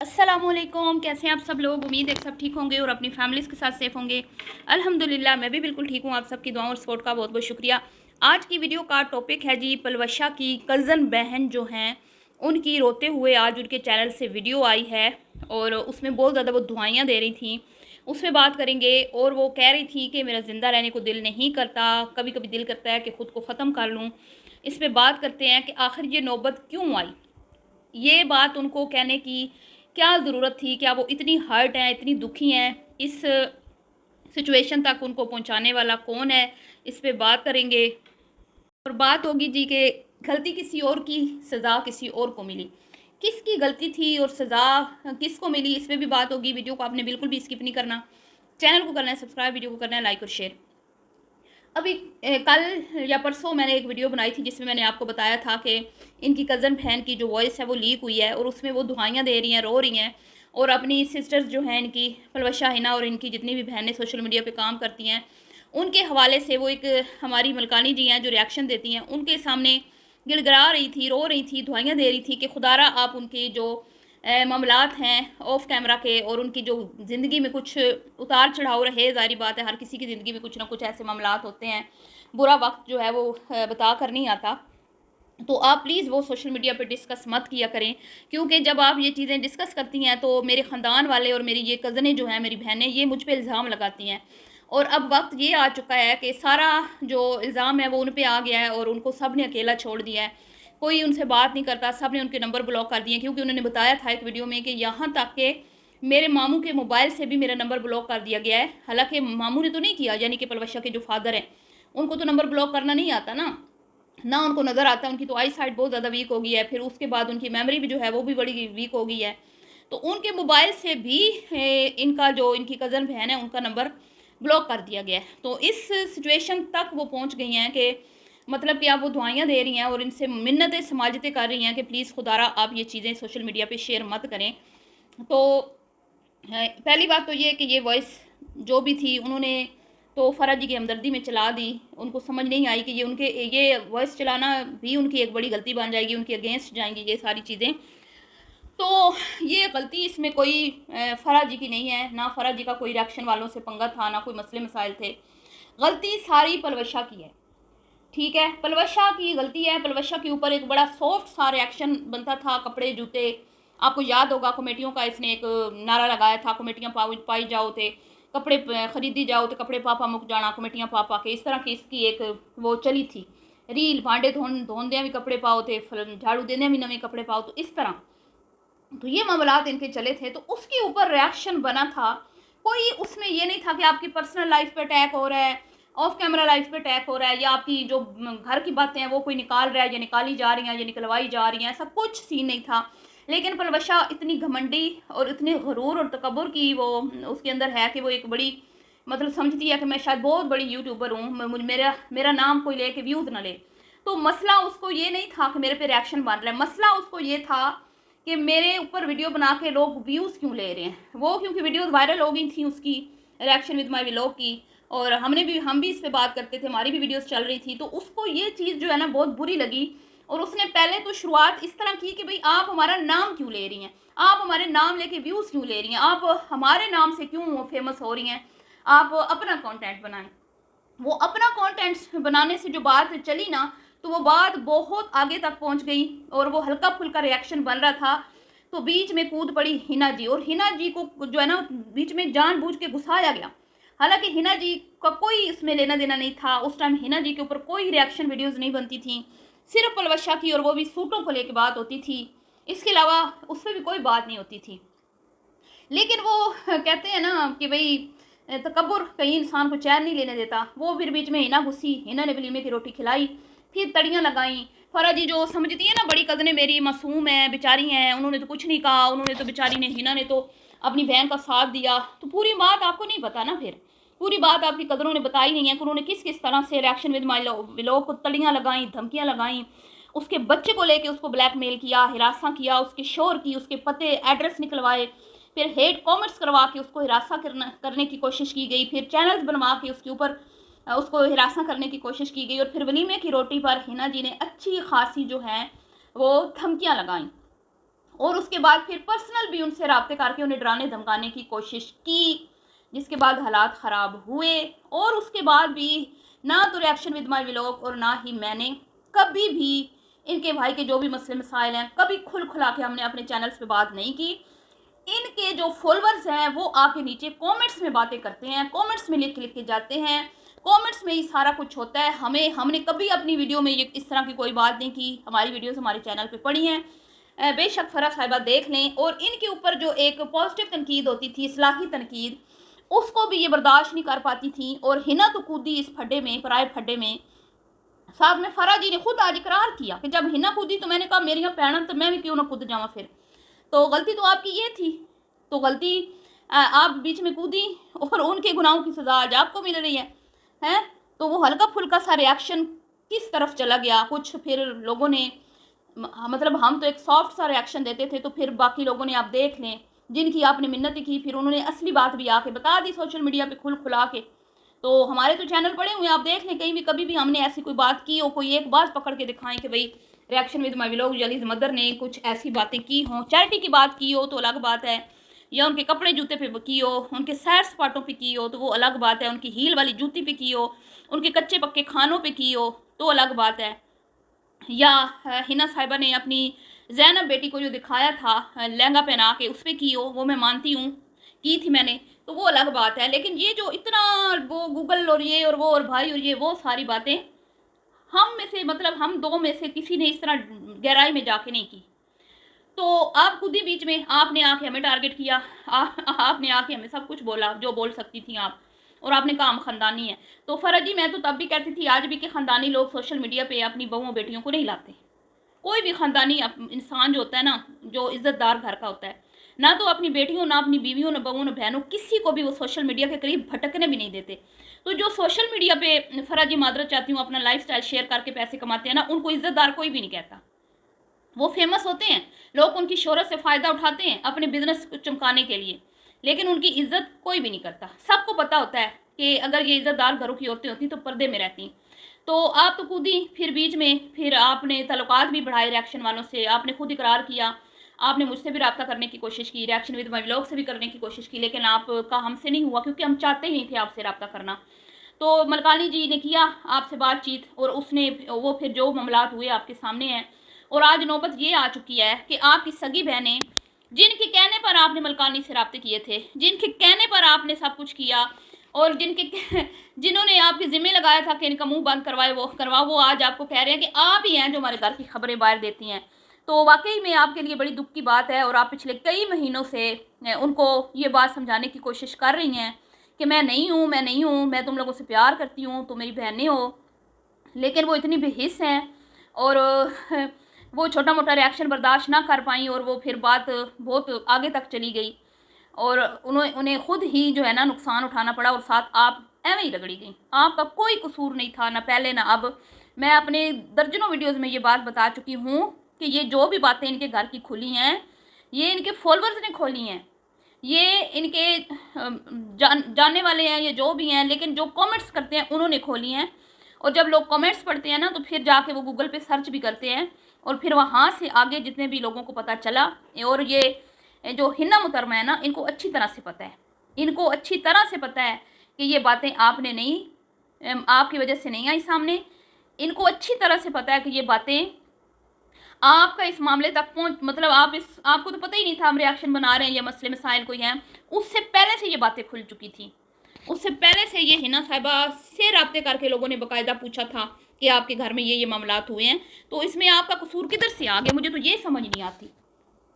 अस्सलामुअलैकुम, कैसे हैं आप सब लोग। उम्मीद है कि सब ठीक होंगे और अपनी फैमिलीज़ के साथ सेफ़ होंगे। अल्हम्दुलिल्लाह मैं भी बिल्कुल ठीक हूँ। आप सबकी दुआओं और सपोर्ट का बहुत बहुत शुक्रिया। आज की वीडियो का टॉपिक है जी, पलवशा की कज़न बहन जो हैं उनकी रोते हुए आज उनके चैनल से वीडियो आई है और उसमें बहुत ज़्यादा वो दुआएँ दे रही थी। उस पर बात करेंगे और वो कह रही थी कि मेरा ज़िंदा रहने को दिल नहीं करता, कभी कभी दिल करता है कि ख़ुद को ख़त्म कर लूँ। इस पर बात करते हैं कि आखिर ये नौबत क्यों आई, ये बात उनको कहने की क्या ज़रूरत थी, क्या वो इतनी हर्ट हैं, इतनी दुखी हैं, इस सिचुएशन तक उनको पहुंचाने वाला कौन है, इस पे बात करेंगे। और बात होगी जी कि गलती किसी और की, सज़ा किसी और को मिली, किसकी गलती थी और सज़ा किसको मिली, इस पर भी बात होगी। वीडियो को आपने बिल्कुल भी स्किप नहीं करना, चैनल को करना है सब्सक्राइब, वीडियो को करना है लाइक और शेयर। अभी कल या परसों मैंने एक वीडियो बनाई थी जिसमें मैंने आपको बताया था कि इनकी कज़न बहन की जो वॉइस है वो लीक हुई है और उसमें वो दुआएं दे रही हैं, रो रही हैं और अपनी सिस्टर्स जो हैं इनकी पलवशा हिना और इनकी जितनी भी बहनें सोशल मीडिया पे काम करती हैं उनके हवाले से वो एक हमारी मलकानी जी हैं जो रिएक्शन देती हैं, उनके सामने गिड़गिड़ा रही थी, रो रही थी, दुआएं दे रही थी कि खुदारा आप उनकी जो मामलात हैं ऑफ कैमरा के और उनकी जो ज़िंदगी में कुछ उतार चढ़ाव रहे, ज़ाहिर बात है हर किसी की ज़िंदगी में कुछ ना कुछ ऐसे मामलात होते हैं, बुरा वक्त जो है वो बता कर नहीं आता। तो आप प्लीज़ वो सोशल मीडिया पे डिस्कस मत किया करें, क्योंकि जब आप ये चीज़ें डिस्कस करती हैं तो मेरे ख़ानदान वाले और मेरी ये कज़नें जो हैं, मेरी बहनें, ये मुझ पे इल्ज़ाम लगाती हैं और अब वक्त ये आ चुका है कि सारा जो इल्ज़ाम है वो उन पे आ गया है और उनको सब ने अकेला छोड़ दिया है। कोई उनसे बात नहीं करता, सब ने उनके नंबर ब्लॉक कर दिए, क्योंकि उन्होंने बताया था एक वीडियो में कि यहाँ तक कि मेरे मामू के मोबाइल से भी मेरा नंबर ब्लॉक कर दिया गया है। हालांकि मामू ने तो नहीं किया, यानी कि पलवशा के जो फादर हैं उनको तो नंबर ब्लॉक करना नहीं आता ना उनको नज़र आता है, उनकी तो आई साइट बहुत ज़्यादा वीक हो गई है, फिर उसके बाद उनकी मेमोरी भी जो है वो भी बड़ी वीक हो गई है। तो उनके मोबाइल से भी इनका जो इनकी कज़न बहन है उनका नंबर ब्लॉक कर दिया गया है। तो इस सिचुएशन तक वो पहुंच गई हैं कि मतलब कि आप वो दुआएं दे रही हैं और इनसे मिन्नतें समाजतें कर रही हैं कि प्लीज़ खुदारा आप ये चीज़ें सोशल मीडिया पे शेयर मत करें। तो पहली बात तो ये कि ये वॉइस जो भी थी उन्होंने तो फ़रा जी की हमदर्दी में चला दी, उनको समझ नहीं आई कि ये वॉइस चलाना भी उनकी एक बड़ी गलती बन जाएगी, उनके अगेंस्ट जाएंगी ये सारी चीज़ें। तो ये गलती इसमें कोई फ़रा जी की नहीं है, ना फ़रा जी का कोई रिएक्शन वालों से पंगा था, ना कोई मसले मसाइल थे। गलती सारी पलवशा की है, ठीक है, पलवशा की गलती है। पलवशा के ऊपर एक बड़ा सॉफ्ट सा रिएक्शन बनता था, कपड़े जूते, आपको याद होगा कमेटियों का इसने एक नारा लगाया था, कमेटियाँ पाई जाओ थे, कपड़े खरीदी जाओ तो कपड़े पापा मुक जाना, कमेटियाँ पापा के, इस तरह की इसकी एक वो चली थी रील, भांडे धोंदे भी कपड़े पाओ थे, झाड़ू देने भी नवे कपड़े पाओ, तो इस तरह तो ये मामलात इनके चले थे। तो उसके ऊपर रिएक्शन बना था, कोई उसमें ये नहीं था कि आपकी पर्सनल लाइफ पे अटैक हो रहा है, ऑफ कैमरा लाइफ पे अटैक हो रहा है, या आपकी जो घर की बातें हैं वो कोई निकाल रहा है या निकाली जा रही हैं या निकलवाई जा रही हैं, ऐसा कुछ सीन नहीं था। लेकिन पलवशा इतनी घमंडी और इतने गरूर और तकब्बुर की वो उसके अंदर है कि वो एक बड़ी मतलब समझती है कि मैं शायद बहुत बड़ी यूट्यूबर हूँ, मेरा मेरा नाम कोई ले के व्यूज़ ना ले। तो मसला उसको ये नहीं था कि मेरे पे रिएक्शन बन रहा है, मसला उसको ये था कि मेरे ऊपर वीडियो बना के लोग व्यूज़ क्यों ले रहे हैं। वो क्योंकि वीडियोस वायरल हो गई थी उसकी, रिएक्शन विद माय व्लॉग की, और हम भी इस पे बात करते थे, हमारी भी वीडियोस चल रही थी, तो उसको ये चीज़ जो है ना बहुत बुरी लगी। और उसने पहले तो शुरुआत इस तरह की कि भाई आप हमारा नाम क्यों ले रही हैं, आप हमारे नाम लेके व्यूज़ क्यों ले रही हैं, आप हमारे नाम से क्यों फेमस हो रही हैं, आप अपना कंटेंट बनाएं। वो अपना कंटेंट बनाने से जो बात चली ना, तो वो बात बहुत आगे तक पहुंच गई और वो हल्का फुल्का रिएक्शन बन रहा था, तो बीच में कूद पड़ी हिना जी, और हिना जी को जो है ना बीच में जानबूझ के घुसाया गया। हालांकि हिना जी का कोई इसमें लेना देना नहीं था, उस टाइम हिना जी के ऊपर कोई रिएक्शन वीडियोस नहीं बनती थी, सिर्फ पलवशा की, और वो भी सूटों को लेकर बात होती थी, इसके अलावा उस पर भी कोई बात नहीं होती थी। लेकिन वो कहते हैं ना कि भाई तकब्बुर कहीं इंसान को चैन नहीं लेने देता। वो फिर बीच में हिना घुसी, हिना ने वलीमे की रोटी खिलाई, फिर तड़ियाँ लगाई। फरा जी जो समझती है ना, बड़ी कज़नें मेरी मासूम है, बेचारी हैं, उन्होंने तो कुछ नहीं कहा, उन्होंने तो बेचारी ने, हिना ने तो अपनी बहन का साथ दिया। तो पूरी बात आपको नहीं पता ना, फिर पूरी बात आपकी कज़नों ने बताई नहीं है कि उन्होंने किस किस तरह से रिएक्शन विद माई व्लॉग को तड़ियाँ लगाई, धमकियाँ लगाई, उसके बच्चे को लेके उसको ब्लैकमेल किया, हिरासा किया, उसके शोर की, उसके पते एड्रेस निकलवाए, फिर हेट कमेंट्स करवा के उसको हिरासा करने की कोशिश की गई, फिर चैनल्स बनवा के उसके ऊपर उसको हिरासा करने की कोशिश की गई, और फिर वलीमे की रोटी पर हिना जी ने अच्छी खासी जो है वो धमकियाँ लगाई। और उसके बाद फिर पर्सनल भी उनसे रब्ते करके उन्हें डराने धमकाने की कोशिश की, जिसके बाद हालात ख़राब हुए। और उसके बाद भी ना तो रिएक्शन विद माय व्लॉग और ना ही मैंने कभी भी इनके भाई के जो भी मसले मसाइल हैं कभी खुल खुला के हमने अपने चैनल्स पे बात नहीं की। इनके जो फॉलोअर्स हैं वो आके नीचे कमेंट्स में बातें करते हैं, कमेंट्स में लिख लिख के जाते हैं, कमेंट्स में ही सारा कुछ होता है। हमने कभी अपनी वीडियो में ये इस तरह की कोई बात नहीं की। हमारी वीडियोस हमारे चैनल पे पड़ी हैं, बेशक फ़रा साहिबा देख लें। और इनके ऊपर जो एक पॉजिटिव तनकीद होती थी, इस्लाही तनकीद, उसको भी ये बर्दाश्त नहीं कर पाती थी। और हिना तो कूदी इस फड्डे में, पराए फड्डे में। साथ में फ़रा जी ने खुद आज इकरार किया कि जब हिना कूदी तो मैंने कहा मेरियां भैन तो मैं भी क्यों ना कूद जावा, फिर तो गलती तो आपकी ये थी, तो गलती आप बीच में कूदी और उनके गुनाहों की सज़ा आज आपको मिल रही है, हैं। तो वो हल्का फुल्का सा रिएक्शन किस तरफ चला गया, कुछ फिर लोगों ने मतलब हम तो एक सॉफ्ट सा रिएक्शन देते थे, तो फिर बाकी लोगों ने आप देख लें जिनकी आपने मिन्नतें की, फिर उन्होंने असली बात भी आके बता दी सोशल मीडिया पे खुल खुला के। तो हमारे तो चैनल पड़े हुए हैं, आप देख लें, कहीं भी कभी भी हमने ऐसी कोई बात की हो, कोई एक बात पकड़ के दिखाएं कि भाई reaction with my vlog jealous mother ने कुछ ऐसी बातें की हों, चैरिटी की बात की हो तो अलग बात है, या उनके कपड़े जूते पे की हो, उनके सैर सपाटों पे की हो तो वो अलग बात है, उनकी हील वाली जूती पे की हो, उनके कच्चे पक्के खानों पे की हो तो अलग बात है, या हिना साहिबा ने अपनी ज़ैनब बेटी को जो दिखाया था लहंगा पहना के उस पर की हो, वो मैं मानती हूँ की थी मैंने, तो वो अलग बात है। लेकिन ये जो इतना वो गूगल और ये और वो और भाई और ये वो सारी बातें हम में से, मतलब हम दो में से किसी ने इस तरह गहराई में जाके नहीं की। तो आप खुद ही बीच में आपने आके हमें टारगेट किया, आपने आके हमें सब कुछ बोला जो बोल सकती थी आप, और आपने कहा हम ख़ानदानी है। तो फ़र्जी मैं तो तब भी कहती थी, आज भी, कि ख़ानदानी लोग सोशल मीडिया पे अपनी बहुओं बेटियों को नहीं लाते। कोई भी ख़ानदानी इंसान जो होता है ना, जो इज़्ज़तदार घर का होता है, ना तो अपनी बेटियों, ना अपनी बीवियों, ना बहुओं, ना बहनों, किसी को भी वो सोशल मीडिया के करीब भटकने भी नहीं देते। तो जो सोशल मीडिया पे फ़र्जी मादरत चाहती हूँ अपना लाइफस्टाइल शेयर करके पैसे कमाते हैं ना, उनको इज़्ज़तदार कोई भी नहीं कहता। वो फेमस होते हैं, लोग उनकी शोहरत से फ़ायदा उठाते हैं अपने बिजनेस को चमकाने के लिए, लेकिन उनकी इज्जत कोई भी नहीं करता। सबको पता होता है कि अगर ये इज़्ज़तदार घरों की औरतें होती तो पर्दे में रहती। तो आप तो कूदी फिर बीच में, फिर आपने तल्लुकात भी बढ़ाए रिएक्शन वालों से, आपने खुद इकरार किया, आपने मुझसे भी रब्ता करने की कोशिश की, रिएक्शन विद माय व्लॉग से भी करने की कोशिश की, लेकिन आपका हमसे नहीं हुआ क्योंकि हम चाहते ही नहीं थे आपसे रब्ता करना। तो मलकानी जी ने किया आपसे बातचीत, और उसने वो फिर जो मामलात हुए आपके सामने हैं। और आज नौबत ये आ चुकी है कि आपकी सगी बहनें, जिनके कहने पर आपने मलकानी से रब्ते किए थे, जिनके कहने पर आपने सब कुछ किया, और जिन्होंने आपके ज़िम्मे लगाया था कि इनका मुंह बंद करवाए वो करवाओ, वो आज आपको कह रहे हैं कि आप ही हैं जो हमारे घर की खबरें बाहर देती हैं। तो वाकई में आपके लिए बड़ी दुख की बात है, और आप पिछले कई महीनों से उनको ये बात समझाने की कोशिश कर रही हैं कि मैं नहीं हूँ, मैं नहीं हूँ, मैं तुम लोगों से प्यार करती हूँ, तो मेरी बहनें हो। लेकिन वो इतनी बेहिस हैं, और वो छोटा मोटा रिएक्शन बर्दाश्त ना कर पाई, और वो फिर बात बहुत आगे तक चली गई, और उन्हें खुद ही जो है ना नुकसान उठाना पड़ा, और साथ आप एवं ही रगड़ी गई। आपका कोई कसूर नहीं था, ना पहले ना अब। मैं अपने दर्जनों वीडियोज़ में ये बात बता चुकी हूँ कि ये जो भी बातें इनके घर की खुली हैं, ये इनके फॉलोअर्स ने खोली हैं, ये इनके जानने वाले हैं, ये जो भी हैं, लेकिन जो कमेंट्स करते हैं उन्होंने खोली हैं। और जब लोग कमेंट्स पढ़ते हैं ना, तो फिर जाके वो गूगल पे सर्च भी करते हैं, और फिर वहाँ से आगे जितने भी लोगों को पता चला। और ये जो हिना मुहतरमा है ना, इनको अच्छी तरह से पता है, इनको अच्छी तरह से पता है कि ये बातें आपने नहीं, आपकी वजह से नहीं आई सामने। इनको अच्छी तरह से पता है कि ये बातें आपका इस मामले तक पहुँच, मतलब आपको तो पता ही नहीं था हम रिएक्शन बना रहे हैं या मसले मसाइल कोई हैं। उससे पहले से ये बातें खुल चुकी थी, उससे पहले से ये हिना साहिबा से रब्ते करके लोगों ने बाकायदा पूछा था कि आपके घर में ये मामलात हुए हैं। तो इसमें आपका कसूर किधर से आ गया, मुझे तो ये समझ नहीं आती।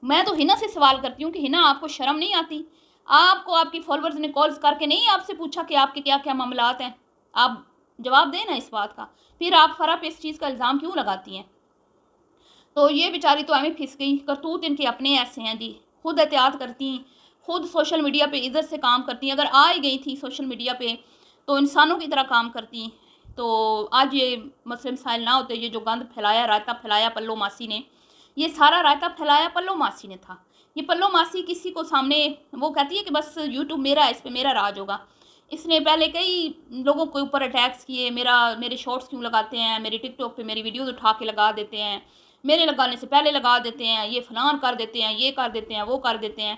मैं तो हिना से सवाल करती हूँ कि हिना, आपको शर्म नहीं आती? आपको आपकी फॉलोअर्स ने कॉल्स करके नहीं आपसे पूछा कि आपके क्या क्या मामलात हैं? आप जवाब दें ना इस बात का। फिर आप फ़रा पे इस चीज़ का इल्ज़ाम क्यों लगाती हैं? तो ये बेचारी तो हमें फिस गई। करतूत इनके अपने ऐसे हैं जी, खुद एहतियात करती, खुद सोशल मीडिया पे इज़्ज़त से काम करती। अगर आ ही गई थी सोशल मीडिया पे तो इंसानों की तरह काम करती। तो आज ये मसले मसाइल ना होते। ये जो गंद फैलाया, रायता फैलाया पल्लो मासी ने, ये सारा रायता फैलाया पल्लो मासी ने था। ये पल्लो मासी किसी को सामने वो कहती है कि बस यूट्यूब मेरा है, इस पर मेरा राज होगा। इसने पहले कई लोगों के ऊपर अटैक्स किए, मेरे शॉर्ट्स क्यों लगाते हैं, मेरी टिकटॉक पे मेरी वीडियोज़ उठा के लगा देते हैं, मेरे लगाने से पहले लगा देते हैं, ये फलान कर देते हैं, ये कर देते हैं, वो कर देते हैं।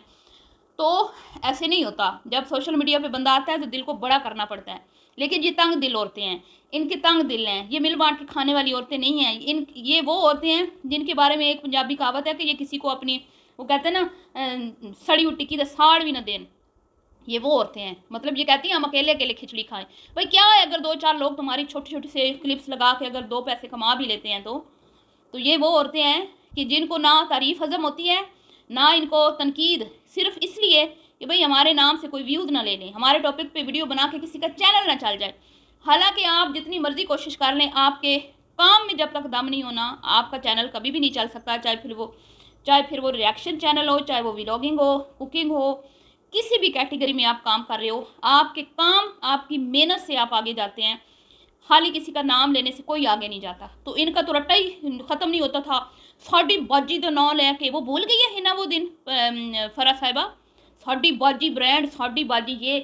तो ऐसे नहीं होता। जब सोशल मीडिया पे बंदा आता है तो दिल को बड़ा करना पड़ता है। लेकिन ये तंग दिल औरतें हैं, इनके तंग दिल हैं, ये मिल बांट के खाने वाली औरतें नहीं हैं। ये वो औरतें हैं जिनके बारे में एक पंजाबी कहावत है कि ये किसी को अपनी, वो कहते हैं ना, सड़ी हुई टिक्की तो साड़ भी ना देन। ये वो औरतें हैं, मतलब ये कहती हैं हम अकेले अकेले खिचड़ी खाएं। भाई क्या है, अगर 2-4 लोग तुम्हारी छोटी छोटी से क्लिप्स लगा के अगर 2 पैसे कमा भी लेते हैं तो ये वो औरतें हैं कि जिनको ना तारीफ़ हज़म होती है, ना इनको तनकीद, सिर्फ इसलिए कि भाई हमारे नाम से कोई व्यूज़ ना ले लें, हमारे टॉपिक पे वीडियो बना के किसी का चैनल ना चल जाए। हालांकि आप जितनी मर्ज़ी कोशिश कर लें, आपके काम में जब तक दम नहीं होना, आपका चैनल कभी भी नहीं चल सकता। चाहे फिर वो रिएक्शन चैनल हो, चाहे वो व्लॉगिंग हो, कुकिंग हो, किसी भी कैटेगरी में आप काम कर रहे हो, आपके काम, आपकी मेहनत से आप आगे जाते हैं। खाली किसी का नाम लेने से कोई आगे नहीं जाता। तो इनका तो रट्टा ही ख़त्म नहीं होता था। साड़ी बाजी का नाम लेके वो भूल गई है ना वो दिन, फरा साहिबा, साड़ी बाजी ब्रांड, साड़ी बाजी ये।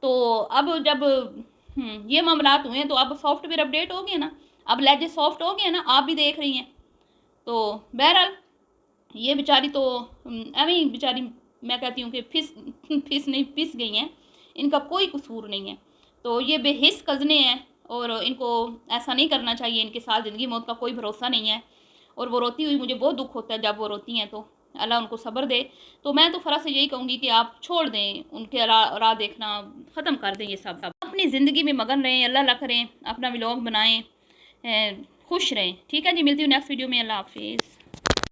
तो अब जब ये मामलात हुए हैं तो अब सॉफ्टवेयर अपडेट हो गए ना, अब लहजे सॉफ्ट हो गए ना, आप भी देख रही हैं। तो बहरहाल ये बेचारी तो एवं ही बेचारी, मैं कहती हूँ कि फिस नहीं पिस गई हैं, इनका कोई कसूर नहीं है। तो ये बेहिस कज़ने हैं और इनको ऐसा नहीं करना चाहिए। इनके साथ ज़िंदगी मौत का कोई भरोसा नहीं है। और वो रोती हुई मुझे बहुत दुख होता है जब वो रोती हैं, तो अल्लाह उनको सब्र दे। तो मैं तो फ़रा से यही कहूँगी कि आप छोड़ दें, उनके राह देखना ख़त्म कर दें। ये सब अपनी ज़िंदगी में मगन रहें, अल्लाह अल्लाह करें, अपना व्लॉग बनाएं, खुश रहें। ठीक है जी, मिलती हूँ नेक्स्ट वीडियो में। अल्लाह हाफिज़।